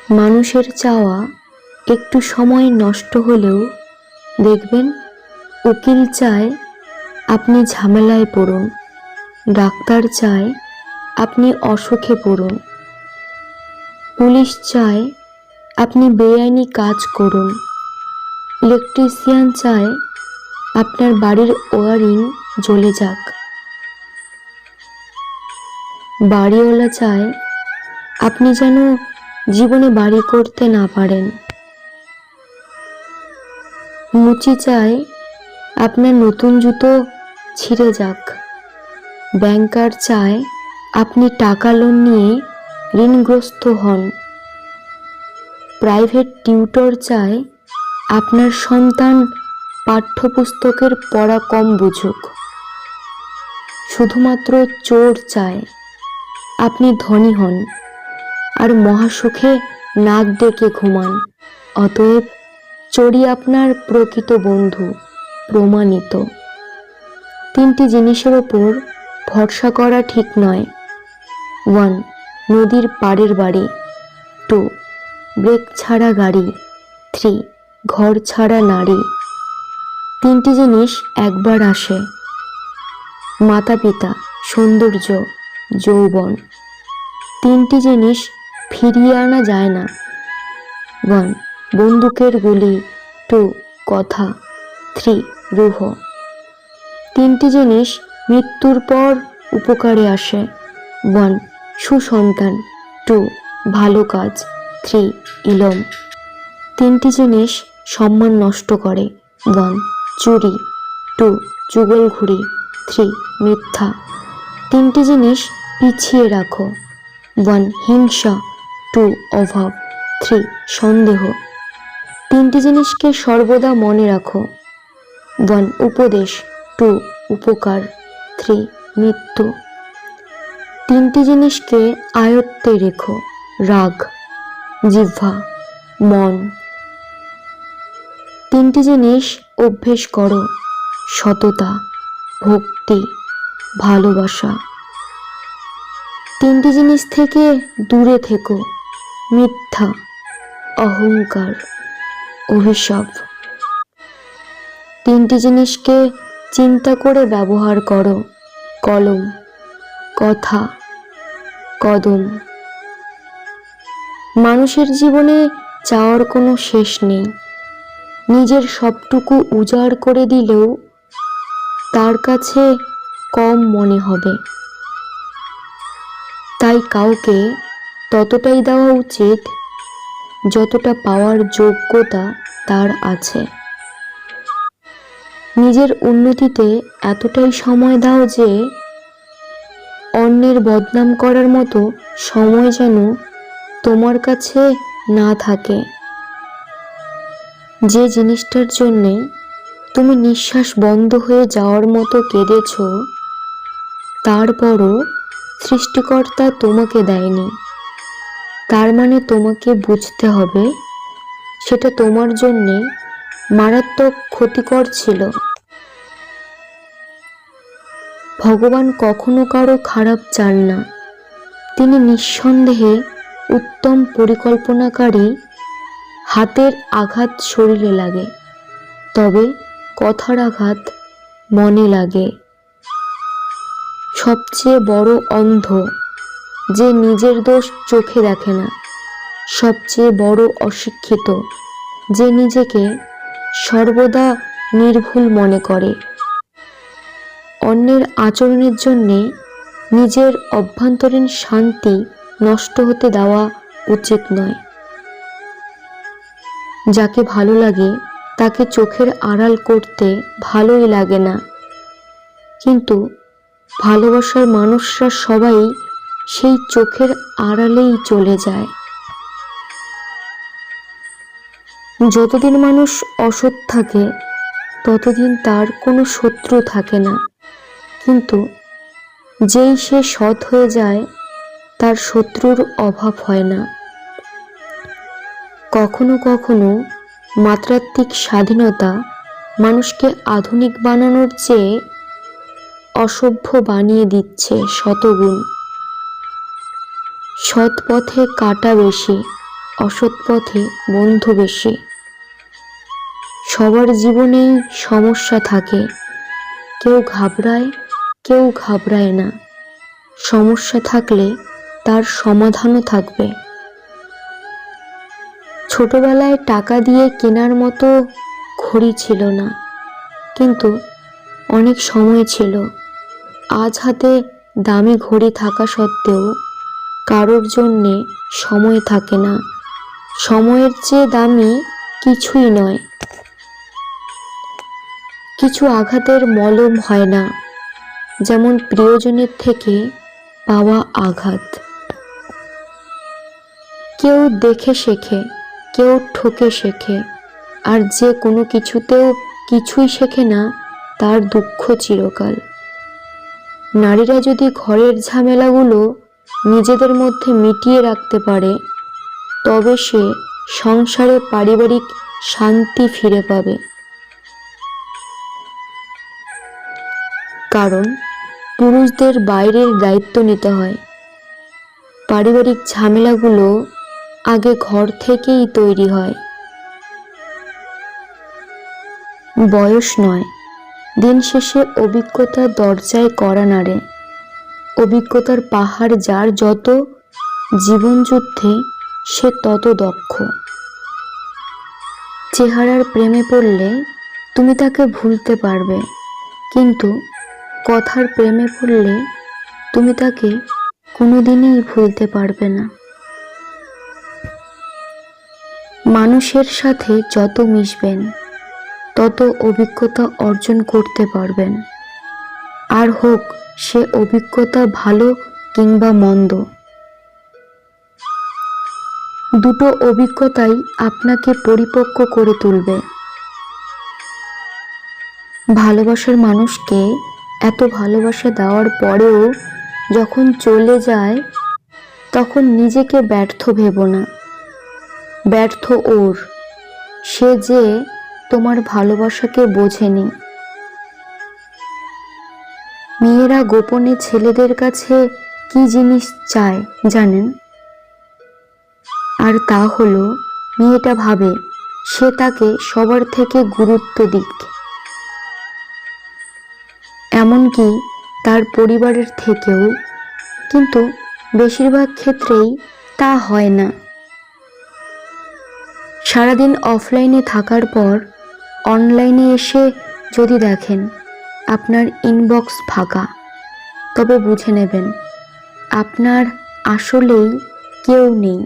মানুষের চাওয়া একটু সময় নষ্ট হলেও দেখবেন উকিল চায় আপনি ঝামেলায় পড়ুন, ডাক্তার চায় আপনি অসুখে পড়ুন, পুলিশ চায় আপনি বেআইনি কাজ করুন, ইলেকট্রিশিয়ান চায় আপনার বাড়ির ওয়ারিং জ্বলে যাক, বাড়িওয়ালা চায় আপনি যেন জীবনে বাড়ি করতে না পারেন, মুচি চায় আপনার নতুন জুতো ছিঁড়ে যাক, ব্যাংকার চায় আপনি টাকা লোন নিয়ে ঋণগ্রস্ত হন, প্রাইভেট টিউটর চায় আপনার সন্তান পাঠ্যপুস্তকের পড়া কম বুঝুক, শুধুমাত্র চোর চায় আপনি ধনী হন আর মহাসুখে নাক ডেকে ঘুমান। অতএব চোরই আপনার প্রকৃত বন্ধু, প্রমাণিত। 3টি জিনিসের ওপর ভরসা করা ঠিক নয়। 1. নদীর পাড়ের বাড়ি। 2. ব্রেক ছাড়া গাড়ি। 3. ঘর ছাড়া নারী। 3টি জিনিস একবার আসে, মাতা পিতা, সৌন্দর্য, যৌবন। 3টি জিনিস ফিরিয়ে আনা যায় না। 1. বন্দুকের গুলি। 2. কথা। 3. রূহ। 3টি জিনিস মৃত্যুর পর উপকারে আসে। 1. সুসন্তান। 2. ভালো কাজ। 3. ইলম। 3টি জিনিস সম্মান নষ্ট করে। 1. চুরি। 2. চুগলখুরি। 3. মিথ্যা। 3টি জিনিস পিছিয়ে রাখো। 1. হিংসা। 2. অভাব। 3. সন্দেহ। 3টি জিনিসকে সর্বদা মনে রাখো। 1. উপদেশ। 2. উপকার। 3. মৃত্যু। 3টি জিনিসকে আয়ত্তে রেখো। রাগ, জিহ্বা, মন। 3টি জিনিস অভ্যেস করো। সততা, ভক্তি, ভালোবাসা। 3টি জিনিস থেকে দূরে থেকো। মিথ্যা, অহংকার, অভিশাপ। 3টি জিনিসকে চিন্তা করে ব্যবহার করো। কলম, কথা, কদম। মানুষের জীবনে চাওয়ার কোনো শেষ নেই। নিজের সবটুকু উজাড় করে দিলেও তার কাছে কম মনে হবে। তাই কাউকে ততটাই দেওয়া উচিত যতটা পাওয়ার যোগ্যতা তার আছে। নিজের উন্নতিতে এতটাই সময় দাও যে অন্যের বদনাম করার মতো সময় যেন তোমার কাছে না থাকে। যে জিনিসটার জন্যে তুমি নিঃশ্বাস বন্ধ হয়ে যাওয়ার মতো কেঁদেছ, তারপরও সৃষ্টিকর্তা তোমাকে দেয়নি। তার মানে তোমাকে বুঝতে হবে সেটা তোমার জন্যে মারাত্মক ক্ষতিকর ছিল। ভগবান কখনো কারো খারাপ চান না। তিনি নিঃসন্দেহে উত্তম পরিকল্পনাকারী। হাতের আঘাত শরীরে লাগে, তবে কথার আঘাত মনে লাগে। সবচেয়ে বড় অন্ধ যে নিজের দোষ চোখে দেখে না। সবচেয়ে বড় অশিক্ষিত যে নিজেকে সর্বদা নির্ভুল মনে করে। অন্যের আচরণের জন্যে নিজের অভ্যন্তরীণ শান্তি নষ্ট হতে দেওয়া উচিত নয়। যাকে ভালো লাগে তাকে চোখের আড়াল করতে ভালোই লাগে না, কিন্তু ভালোবাসার মানুষরা সবাই সেই চোখের আড়ালেই চলে যায়। যতদিন মানুষ অসৎ থাকে ততদিন তার কোনো শত্রু থাকে না, কিন্তু যেই সে সৎ হয়ে যায় তার শত্রুর অভাব হয় না। কখনো কখনো মাত্রাত্মিক স্বাধীনতা মানুষকে আধুনিক বানানোর চেয়ে অসভ্য বানিয়ে দিচ্ছে শতগুণ। সৎ পথে কাঁটা বেশি, অসৎ পথে বন্ধু বেশি। সবার জীবনেই সমস্যা থাকে, কেউ ঘাবড়ায়, কেউ ঘাবড়ায় না। সমস্যা থাকলে তার সমাধানও থাকবে। ছোটবেলায় টাকা দিয়ে কেনার মতো ঘড়ি ছিল না, কিন্তু অনেক সময় ছিল। আজ হাতে দামি ঘড়ি থাকা সত্ত্বেও কারোর জন্যে সময় থাকে না। সময়ের চেয়ে দামি কিছুই নয়। কিছু আঘাতের মলম হয় না, যেমন প্রিয়জনের থেকে পাওয়া আঘাত। কেউ দেখে শেখে, কেউ ঠকে শেখে, আর যে কোনো কিছুতেও কিছুই শেখে না, তার দুঃখ চিরকাল। নারীরা যদি ঘরের ঝামেলাগুলো নিজেদের মধ্যে মিটিয়ে রাখতে পারে, তবে সে সংসারে পারিবারিক শান্তি ফিরে পাবে। কারণ পুরুষদের বাইরের দায়িত্ব নিতে হয়। পারিবারিক ঝামেলাগুলো আগে ঘর থেকেই তৈরি হয়। বয়স নয়, দিন শেষে অভিজ্ঞতা দরজায় কড়া নাড়ে। অভিজ্ঞতার পাহাড় যার যত, জীবনযুদ্ধে সে তত দক্ষ। চেহারার প্রেমে পড়লে তুমি তাকে ভুলতে পারবে, কিন্তু কথার প্রেমে পড়লে তুমি তাকে কোনোদিনই ভুলতে পারবে না। মানুষের সাথে যত মিশবেন, তত অভিজ্ঞতা অর্জন করতে পারবেন। আর হোক সে অভিজ্ঞতা ভালো কিংবা মন্দ, দুটো অভিজ্ঞতাই আপনাকে পরিপক্ক করে তুলবে। ভালোবাসার মানুষকে এত ভালোবাসা দেওয়ার পরেও যখন চলে যায়, তখন নিজেকে ব্যর্থ ভেবো না। ব্যর্থ ওর, সে যে তোমার ভালোবাসাকে বোঝেনি। মেয়েরা গোপনে ছেলেদের কাছে কি জিনিস চায় জানেন? আর তা হলো, মেয়েটা ভাবে সে তাকে সবার থেকে গুরুত্ব দিক, এমনকি তার পরিবারের থেকেও। কিন্তু বেশিরভাগ ক্ষেত্রেই তা হয় না। সারাদিন অফলাইনে থাকার পর অনলাইনে এসে যদি দেখেন আপনার ইনবক্স ফাঁকা, তবে বুঝে নেবেন আপনার আসলেই কেউ নেই।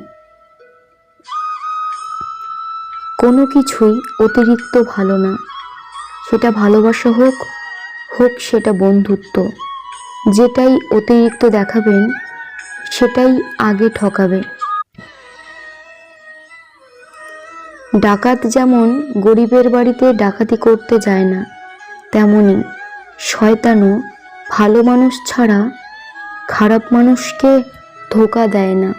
কোনো কিছুই অতিরিক্ত ভালো না, সেটা ভালোবাসা হোক, হোক সেটা বন্ধুত্ব। যেটাই অতিরিক্ত দেখাবেন, সেটাই আগে ঠকাবে। ডাকাত যেমন গরিবের বাড়িতে ডাকাতি করতে যায় না, তেমনি শয়তানও ভালো মানুষ ছাড়া খারাপ মানুষকে ধোঁকা দেয় না।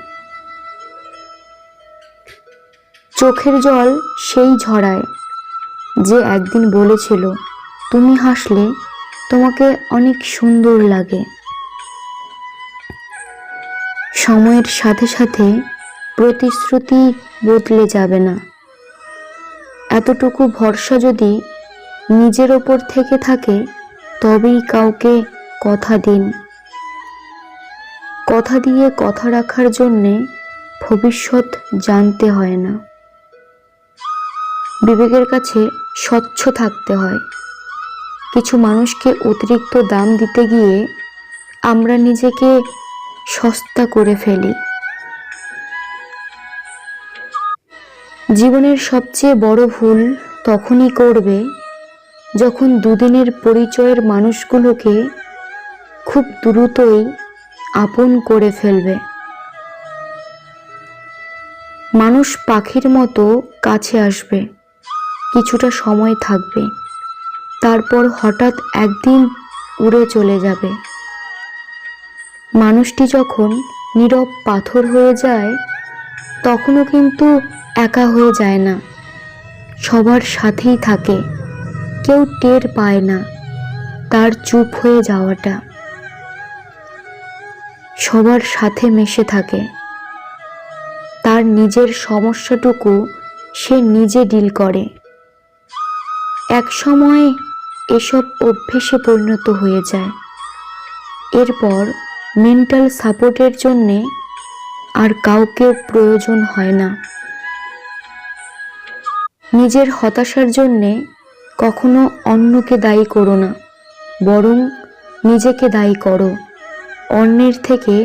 চোখের জল সেই ঝরায় যে একদিন বলেছিল, তুমি হাসলে তোমাকে অনেক সুন্দর লাগে। সময়ের সাথে সাথে প্রতিশ্রুতি বদলে যাবে না। এতটুকু ভরসা যদি নিজের ওপর থেকে থাকে, তবেই কাউকে কথা দিন। কথা দিয়ে কথা রাখার জন্যে ভবিষ্যৎ জানতে হয় না। বিবেকের কাছে স্বচ্ছ থাকতে হয়। কিছু মানুষকে অতিরিক্ত দাম দিতে গিয়ে আমরা নিজেকে সস্তা করে ফেলি। জীবনের সবচেয়ে বড় ভুল তখনই করবে যখন দুদিনের পরিচয়ের মানুষগুলোকে খুব দ্রুতই আপন করে ফেলবে। মানুষ পাখির মতো কাছে আসবে, কিছুটা সময় থাকবে, তারপর হঠাৎ একদিন উড়ে চলে যাবে। মানুষটি যখন নীরব পাথর হয়ে যায়, তখনও কিন্তু একা হয়ে যায় না, সবার সাথেই থাকে। কেউ টের পায় না তার চুপ হয়ে যাওয়াটা, সবার সাথে মিশে থাকে। তার নিজের সমস্যাটুকু সে নিজে ডিল করে। এক সময় এসব অভ্যেসে পরিণত হয়ে যায়। এরপর মেন্টাল সাপোর্টের জন্যে আর কাউকে প্রয়োজন হয় না। নিজের হতাশার জন্যে কখনো অন্যকে দায়ী করো না, বরং নিজেকে দায়ী করো অন্যের থেকে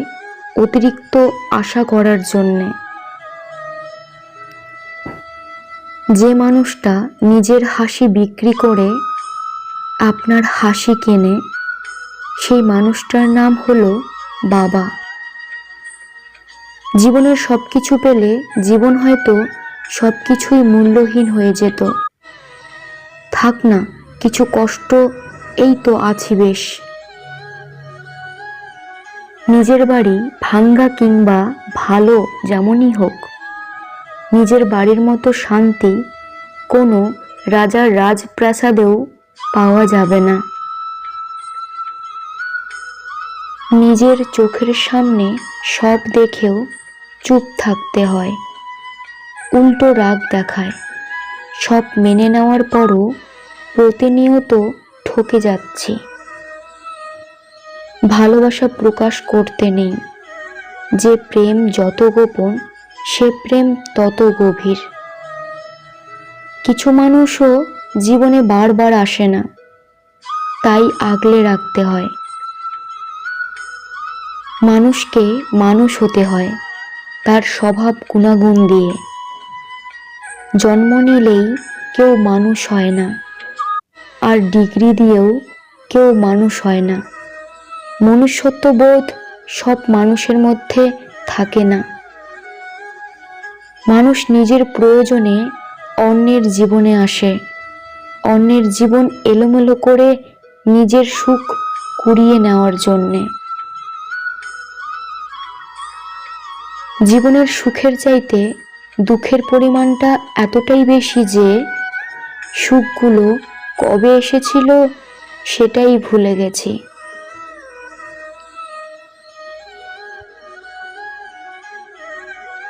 অতিরিক্ত আশা করার জন্যে। যে মানুষটা নিজের হাসি বিক্রি করে আপনার হাসি কেনে, সেই মানুষটার নাম হলো বাবা। জীবনের সব কিছু পেলে জীবন হয়তো সব কিছুই মূল্যহীন হয়ে যেত। থাক না কিছু কষ্ট, এই তো আছি বেশ। নিজের বাড়ি ভাঙ্গা কিংবা ভালো যেমনই হোক, নিজের বাড়ির মতো শান্তি কোনো রাজার রাজপ্রাসাদেও পাওয়া যাবে না। নিজের চোখের সামনে সব দেখেও চুপ থাকতে হয়, উল্টো রাগ দেখায়। সব মেনে নেওয়ার পরও প্রতিনিয়ত ঠকে যাচ্ছি। ভালোবাসা প্রকাশ করতে নেই, যে প্রেম যত গোপন সে প্রেম তত গভীর। কিছু মানুষও জীবনে বারবার আসে না, তাই আগলে রাখতে হয়। মানুষকে মানুষ হতে হয় তার স্বভাব গুণাগুণ দিয়ে। জন্ম নিলেই কেউ মানুষ হয় না, আর ডিগ্রি দিয়েও কেউ মানুষ হয় না। মনুষ্যত্ববোধ সব মানুষের মধ্যে থাকে না। মানুষ নিজের প্রয়োজনে অন্যের জীবনে আসে, অন্যের জীবন এলোমেলো করে নিজের সুখ কুড়িয়ে নেওয়ার জন্যে। জীবনের সুখের চাইতে দুঃখের পরিমাণটা এতটাই বেশি যে সুখগুলো কবে এসেছিল সেটাই ভুলে গেছি।